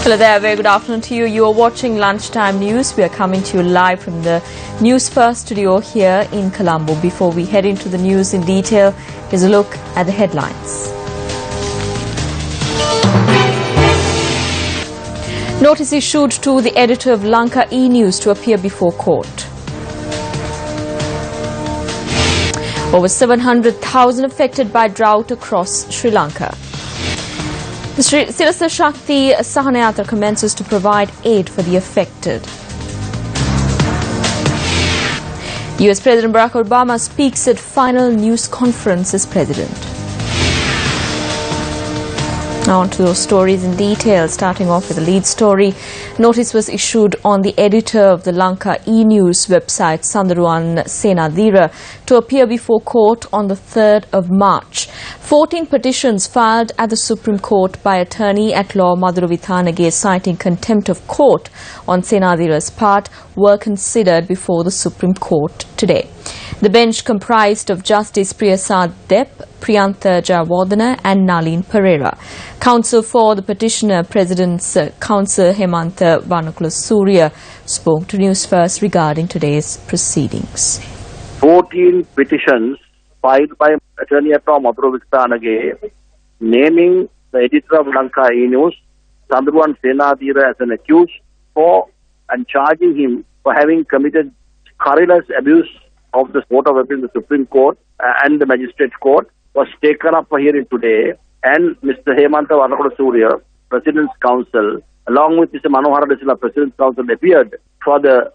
Hello there, very good afternoon to you. You are watching Lunchtime News. We are coming to you live from the Newsfirst studio here in Colombo. Before we head into the news in detail, here's a look at the headlines. Notice issued to the editor of Lanka E-News to appear before court. Over 700,000 affected by drought across Sri Lanka. The Sri Sirasa Shakti Sahanayatra commences to provide aid for the affected. US President Barack Obama speaks at final news conference as president. Now on to those stories in detail, starting off with the lead story. Notice was issued on the editor of the Lanka E-News website, Sandaruwan Senadira, to appear before court on the 3rd of March. 14 petitions filed at the Supreme Court by attorney-at-law Madhura Vithanage citing contempt of court on Senadira's part were considered before the Supreme Court today. The bench comprised of Justice Priyasad Dep, Priyantha Jayawardena and Nalin Pereira. Counsel for the petitioner, President's Counsel Hemantha Surya, spoke to Newsfirst regarding today's proceedings. 14 petitions filed by attorney-at-law Madhura Vithanage naming the editor of Lanka E-News, Sandaruwan Senadira, as an accused for and charging him for having committed scurrilous abuse of the Court of Appeal, the Supreme Court and the Magistrate Court, was taken up for hearing today, and Mr. Hemantha Surya, President's Counsel, along with Mr. Manohara De Silva, President's Counsel, appeared for the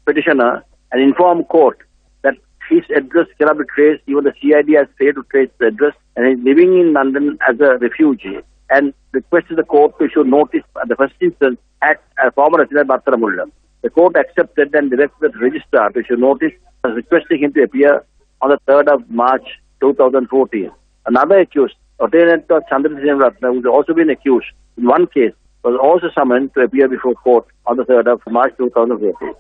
petitioner and informed court that his address cannot be traced. Even the CID has failed to trace the address, and he is living in London as a refugee, and requested the court to issue notice at the first instance at a former resident Battaramulla. The court accepted and directed the registrar to issue notice, requesting him to appear on the 3rd of March 2014. Another accused, Lieutenant Chandrasekhar Ratna, who has also been accused in one case, was also summoned to appear before court on the 3rd of March 2014.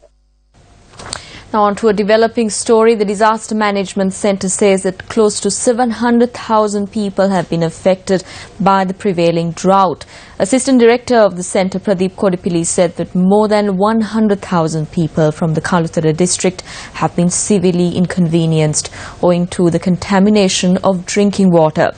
Now on to a developing story. The Disaster Management Centre says that close to 700,000 people have been affected by the prevailing drought. Assistant Director of the Centre, Pradeep Kodipilli, said that more than 100,000 people from the Kaluthara district have been severely inconvenienced owing to the contamination of drinking water.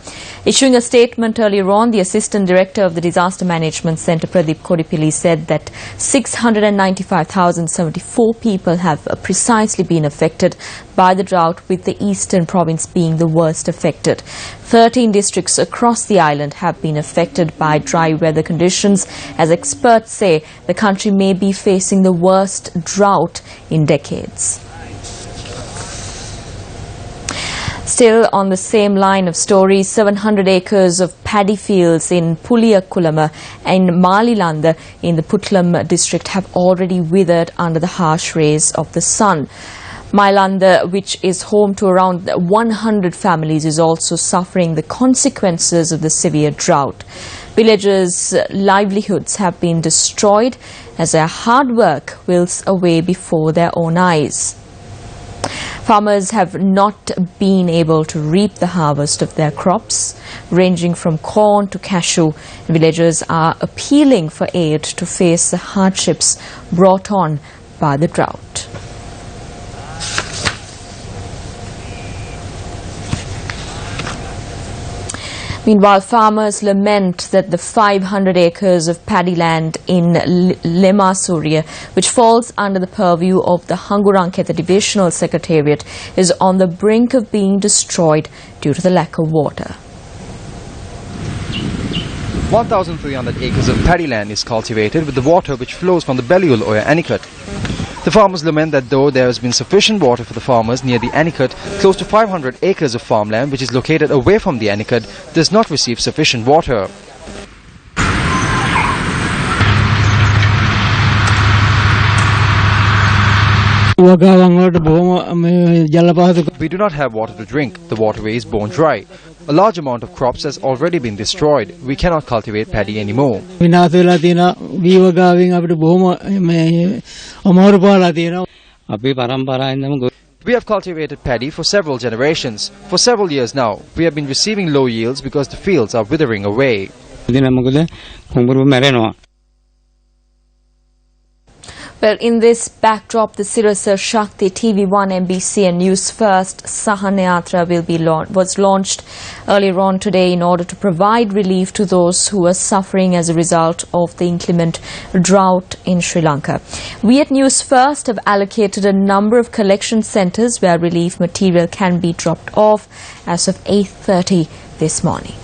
Issuing a statement earlier on, the Assistant Director of the Disaster Management Centre, Pradeep Kodipilli, said that 695,074 people have precisely been affected by the drought, with the eastern province being the worst affected. 13 districts across the island have been affected by dry weather conditions. As experts say, the country may be facing the worst drought in decades. Still on the same line of stories, 700 acres of paddy fields in Puliyakulama and Malilanda in the Putlam district have already withered under the harsh rays of the sun. Malilanda, which is home to around 100 families, is also suffering the consequences of the severe drought. Villagers' livelihoods have been destroyed as their hard work wilts away before their own eyes. Farmers have not been able to reap the harvest of their crops, ranging from corn to cashew. Villagers are appealing for aid to face the hardships brought on by the drought. Meanwhile, farmers lament that the 500 acres of paddy land in Lemasuria, which falls under the purview of the Hanguranketha Divisional Secretariat, is on the brink of being destroyed due to the lack of water. 1,300 acres of paddy land is cultivated with the water which flows from the Belliul or Anicut. The farmers lament that though there has been sufficient water for the farmers near the Anicut, close to 500 acres of farmland which is located away from the Anicut does not receive sufficient water. We do not have water to drink. The waterway is bone dry. A large amount of crops has already been destroyed. We cannot cultivate paddy anymore. We have cultivated paddy for several generations. For several years now, we have been receiving low yields because the fields are withering away. Well, in this backdrop, the Sirasa Shakti TV1, MBC and Newsfirst Sahanayatra was launched earlier on today in order to provide relief to those who are suffering as a result of the inclement drought in Sri Lanka. We at Newsfirst have allocated a number of collection centres where relief material can be dropped off as of 8:30 this morning.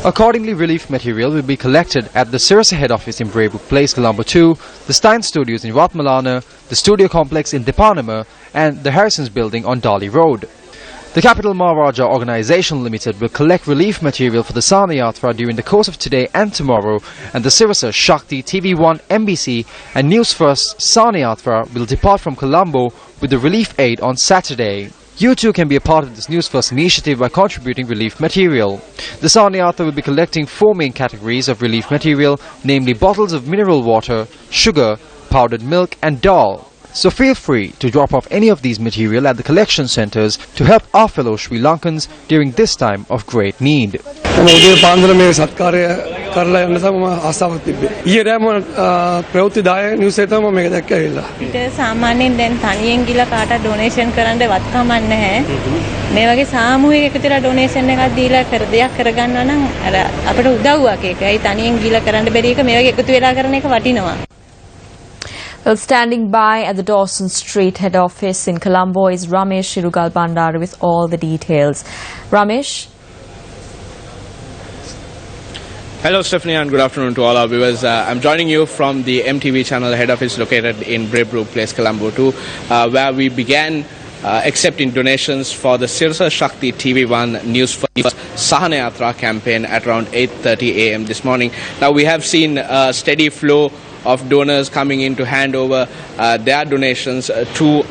Accordingly, relief material will be collected at the Sirasa head office in Braybrook Place, Colombo 2, the Stein Studios in Ratmalana, the studio complex in Depanama and the Harrison's building on Dali Road. The Capital Maharaja Organisation Limited will collect relief material for the Sahanayatra during the course of today and tomorrow, and the Sirasa Shakti TV1, MBC and Newsfirst Sahanayatra will depart from Colombo with the relief aid on Saturday. You too can be a part of this Newsfirst initiative by contributing relief material. The Sahanayatra will be collecting 4 main categories of relief material, namely bottles of mineral water, sugar, powdered milk and dal. So feel free to drop off any of these material at the collection centres to help our fellow Sri Lankans during this time of great need. සාමාන්‍යයෙන් දැන් තනියෙන් ගිහලා කාටවත් donation කරන්න වත් කමක් නැහැ. මේ වගේ සාමූහික එකතුලා ඩොනේෂන් එකක් දීලා දෙයක් කරගන්නවා නම් අර අපිට උදව්වක් ඒක. ඒයි තනියෙන් ගිහලා කරන්න බැරි එක මේ වගේ එකතු වෙලා කරන එක වටිනවා. Well, standing by at the Dawson Street head office in Colombo is Ramesh Shirugal Bandara with all the details. Ramesh? Hello Stephanie and good afternoon to all our viewers. I'm joining you from the MTV channel head office located in Braybrook Place, Colombo 2, where we began accepting donations for the Sirasa Shakti TV1 Newsfirst Sahanayatra campaign at around 8:30 a.m. this morning. Now we have seen a steady flow of donors coming in to hand over their donations to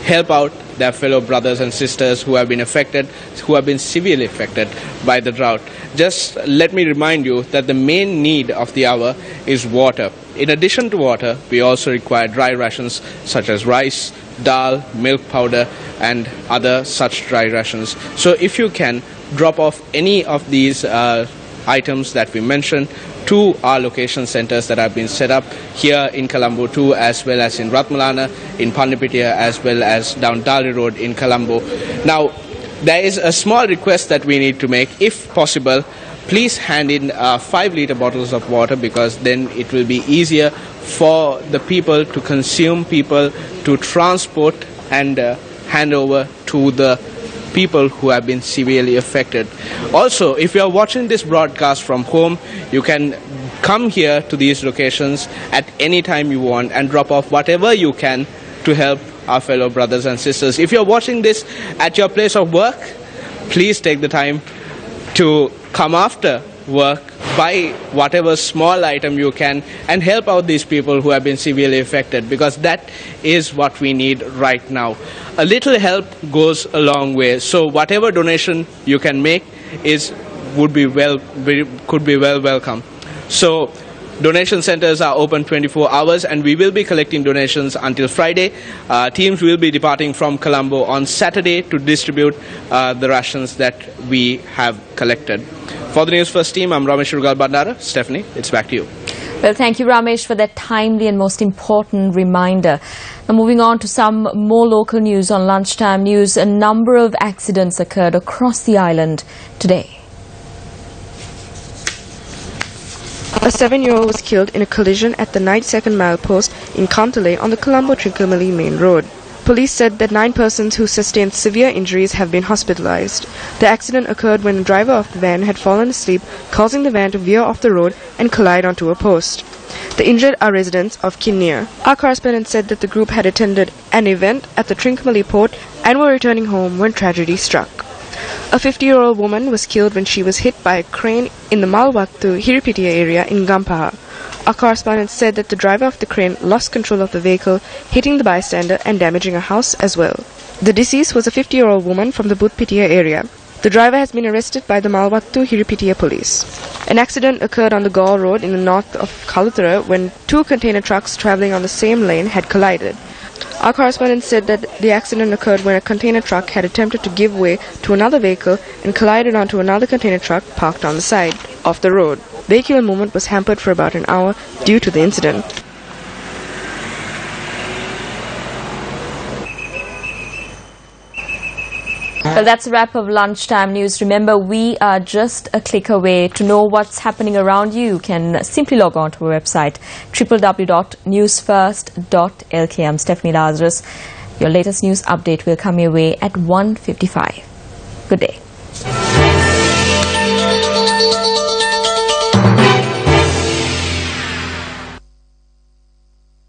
help out their fellow brothers and sisters who have been affected, who have been severely affected by the drought. Just let me remind you that the main need of the hour is water. In addition to water, we also require dry rations such as rice, dal, milk powder and other such dry rations. So if you can drop off any of these items that we mentioned to our location centres that have been set up here in Colombo 2 as well as in Ratmalana, in Pandipitia as well as down Dali Road in Colombo. Now, there is a small request that we need to make. If possible, please hand in 5-litre bottles of water because then it will be easier for the people to consume, people to transport and hand over to the people who have been severely affected. Also, if you are watching this broadcast from home, you can come here to these locations at any time you want and drop off whatever you can to help our fellow brothers and sisters. If you are watching this at your place of work, please take the time to come after work, buy whatever small item you can and help out these people who have been severely affected because that is what we need right now. A little help goes a long way. So whatever donation you can make could be well welcome. So donation centers are open 24 hours and we will be collecting donations until Friday. Teams will be departing from Colombo on Saturday to distribute the rations that we have collected. For the Newsfirst team, I'm Ramesh Shirugal Bandara. Stephanie, it's back to you. Well, thank you, Ramesh, for that timely and most important reminder. Now, moving on to some more local news on lunchtime news, a number of accidents occurred across the island today. A 7-year-old was killed in a collision at the 92nd mile post in Kantale on the Colombo-Trincomalee main road. Police said that 9 persons who sustained severe injuries have been hospitalized. The accident occurred when the driver of the van had fallen asleep, causing the van to veer off the road and collide onto a post. The injured are residents of Kinnear. Our correspondent said that the group had attended an event at the Trincomalee port and were returning home when tragedy struck. A 50-year-old woman was killed when she was hit by a crane in the Malwattu Hiripitia area in Gampaha. Our correspondent said that the driver of the crane lost control of the vehicle, hitting the bystander and damaging a house as well. The deceased was a 50-year-old woman from the Budpitia area. The driver has been arrested by the Malwattu Hiripitia police. An accident occurred on the Gaul Road in the north of Kaluthara when 2 container trucks travelling on the same lane had collided. Our correspondent said that the accident occurred when a container truck had attempted to give way to another vehicle and collided onto another container truck parked on the side of the road. Vehicular movement was hampered for about an hour due to the incident. Well, that's a wrap of Lunchtime News. Remember, we are just a click away. To know what's happening around you, you can simply log on to our website, www.newsfirst.lk. I'm Stephanie Lazarus. Your latest news update will come your way at 1:55. Good day.